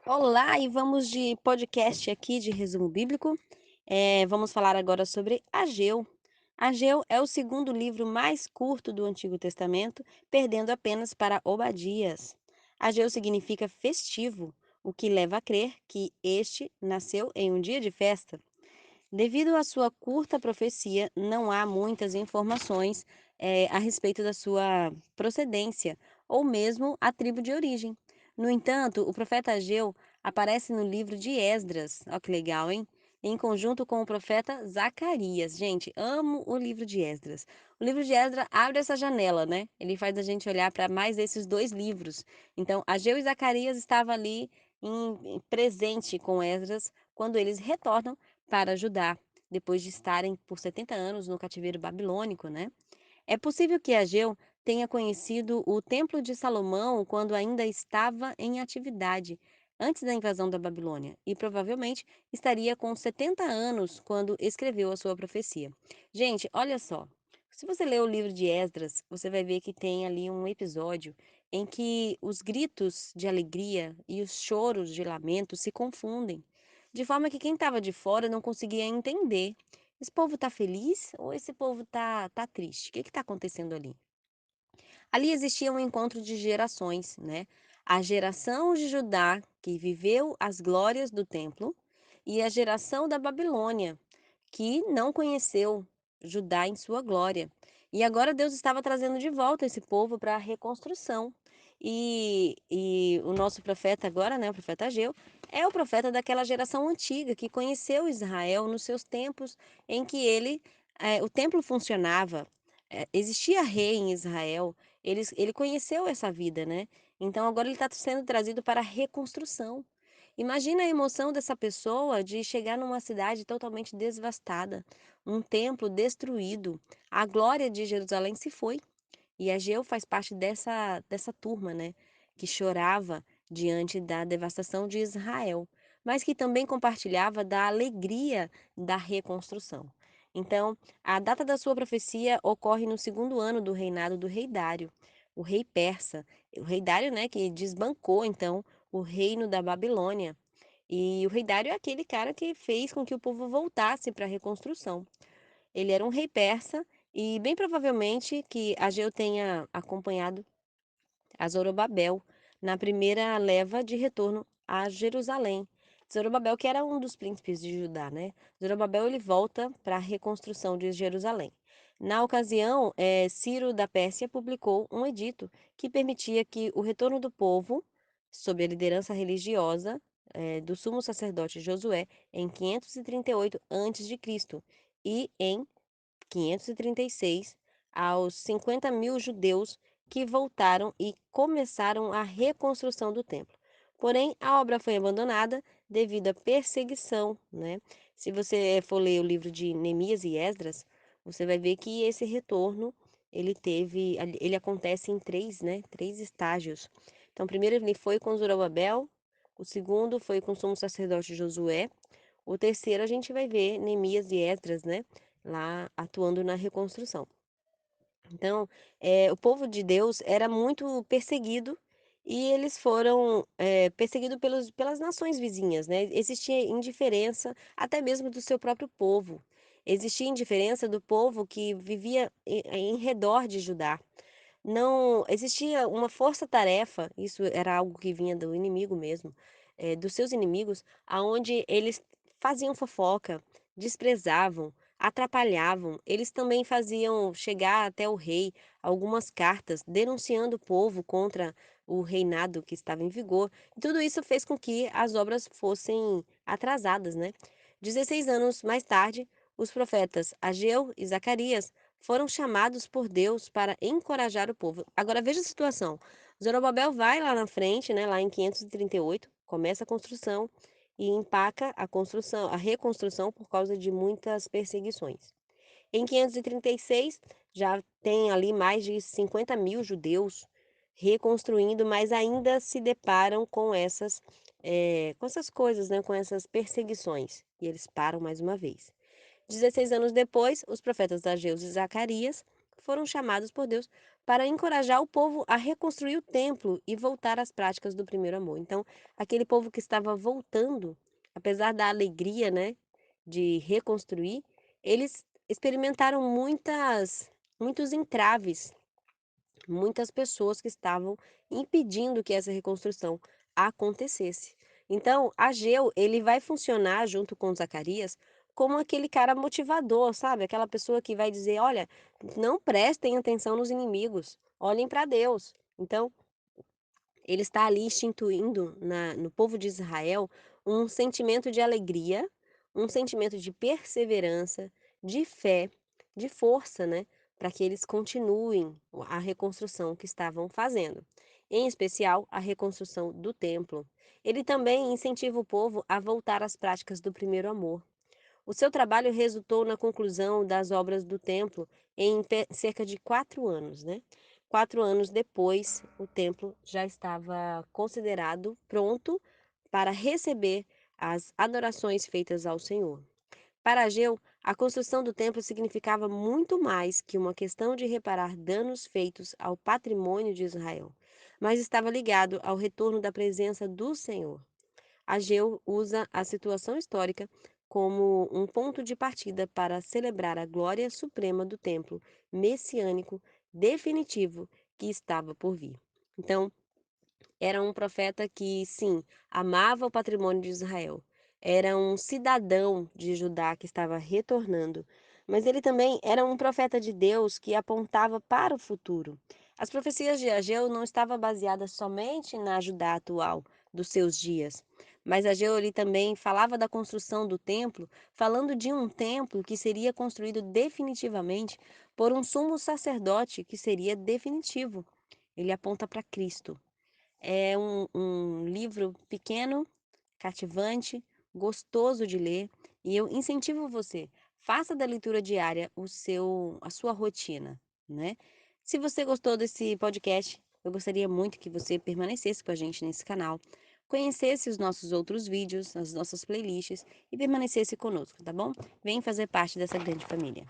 Olá, e vamos de podcast aqui de resumo bíblico. Vamos falar agora sobre Ageu. Ageu é o segundo livro mais curto do Antigo Testamento, perdendo apenas para Obadias. Ageu significa festivo, o que leva a crer que este nasceu em um dia de festa. Devido à sua curta profecia, não há muitas informações a respeito da sua procedência ou mesmo a tribo de origem. No entanto, o profeta Ageu aparece no livro de Esdras, ó que legal, hein? Em conjunto com o profeta Zacarias. Gente, amo o livro de Esdras. O livro de Esdras abre essa janela, né? Ele faz a gente olhar para mais esses dois livros. Então, Ageu e Zacarias estavam ali presente com Esdras quando eles retornam para Judá, depois de estarem por 70 anos no cativeiro babilônico, né? É possível que Ageu tenha conhecido o Templo de Salomão quando ainda estava em atividade, antes da invasão da Babilônia, e provavelmente estaria com 70 anos quando escreveu a sua profecia. Gente, olha só. Se você ler o livro de Esdras, você vai ver que tem ali um episódio em que os gritos de alegria e os choros de lamento se confundem, de forma que quem estava de fora não conseguia entender. Esse povo tá feliz ou esse povo tá triste? O que está acontecendo ali? Ali existia um encontro de gerações, né? A geração de Judá, que viveu as glórias do templo, e a geração da Babilônia, que não conheceu Judá em sua glória. E agora Deus estava trazendo de volta esse povo para a reconstrução. E o nosso profeta agora, né, o profeta Ageu, é o profeta daquela geração antiga que conheceu Israel nos seus tempos em que o templo funcionava, existia rei em Israel, ele conheceu essa vida, né? Então agora ele está sendo trazido para a reconstrução. Imagina a emoção dessa pessoa de chegar numa cidade totalmente devastada, um templo destruído, a glória de Jerusalém se foi. E Ageu faz parte dessa turma, né, que chorava diante da devastação de Israel, mas que também compartilhava da alegria da reconstrução. Então, a data da sua profecia ocorre no segundo ano do reinado do rei Dário, o rei persa. O rei Dário, né, que desbancou, então, o reino da Babilônia. E o rei Dário é aquele cara que fez com que o povo voltasse para a reconstrução. Ele era um rei persa e bem provavelmente que Ageu tenha acompanhado a Zorobabel na primeira leva de retorno a Jerusalém. Zorobabel, que era um dos príncipes de Judá, né? Zorobabel ele volta para a reconstrução de Jerusalém. Na ocasião, Ciro da Pérsia publicou um edito que permitia que o retorno do povo, sob a liderança religiosa do sumo sacerdote Josué, em 538 a.C. e em 536, aos 50.000 judeus que voltaram e começaram a reconstrução do templo. Porém, a obra foi abandonada devido à perseguição, né? Se você for ler o livro de Neemias e Esdras, você vai ver que esse retorno ele acontece em três, né? Três estágios. Então, primeiro ele foi com Zorobabel, o segundo foi com o sumo sacerdote Josué, o terceiro a gente vai ver Neemias e Esdras, né? Lá atuando na reconstrução. Então, o povo de Deus era muito perseguido e eles foram perseguidos pelas nações vizinhas, né? Existia indiferença até mesmo do seu próprio povo. Existia indiferença do povo que vivia em redor de Judá. Não existia uma força-tarefa, isso era algo que vinha do inimigo mesmo, dos seus inimigos, aonde eles faziam fofoca, desprezavam, atrapalhavam. Eles também faziam chegar até o rei algumas cartas denunciando o povo contra o reinado que estava em vigor. E tudo isso fez com que as obras fossem atrasadas, né? 16 anos mais tarde, os profetas Ageu e Zacarias foram chamados por Deus para encorajar o povo. Agora veja a situação. Zorobabel vai lá na frente, né, lá em 538, começa a construção e empaca a construção, a reconstrução por causa de muitas perseguições. Em 536, já tem ali mais de 50.000 judeus reconstruindo, mas ainda se deparam com essas coisas, né, com essas perseguições. E eles param mais uma vez. 16 anos depois, os profetas Ageu e Zacarias foram chamados por Deus para encorajar o povo a reconstruir o templo e voltar às práticas do primeiro amor. Então, aquele povo que estava voltando, apesar da alegria, né, de reconstruir, eles experimentaram muitos entraves, muitas pessoas que estavam impedindo que essa reconstrução acontecesse. Então, Ageu, ele vai funcionar junto com Zacarias como aquele cara motivador, sabe? Aquela pessoa que vai dizer: olha, não prestem atenção nos inimigos, olhem para Deus. Então, ele está ali instituindo no povo de Israel um sentimento de alegria, um sentimento de perseverança, de fé, de força, né, para que eles continuem a reconstrução que estavam fazendo, em especial a reconstrução do templo. Ele também incentiva o povo a voltar às práticas do primeiro amor. O seu trabalho resultou na conclusão das obras do templo em cerca de 4 anos, né? 4 anos depois, o templo já estava considerado pronto para receber as adorações feitas ao Senhor. Para Ageu, a construção do templo significava muito mais que uma questão de reparar danos feitos ao patrimônio de Israel, mas estava ligado ao retorno da presença do Senhor. Ageu usa a situação histórica como um ponto de partida para celebrar a glória suprema do templo messiânico definitivo que estava por vir. Então, era um profeta que, sim, amava o patrimônio de Israel. Era um cidadão de Judá que estava retornando. Mas ele também era um profeta de Deus que apontava para o futuro. As profecias de Ageu não estavam baseadas somente na Judá atual dos seus dias. Mas Ageu ele também falava da construção do templo, falando de um templo que seria construído definitivamente por um sumo sacerdote que seria definitivo. Ele aponta para Cristo. É um livro pequeno, cativante, gostoso de ler, e eu incentivo você, faça da leitura diária a sua rotina, né? Se você gostou desse podcast, eu gostaria muito que você permanecesse com a gente nesse canal, conhecesse os nossos outros vídeos, as nossas playlists e permanecesse conosco, tá bom? Vem fazer parte dessa grande família.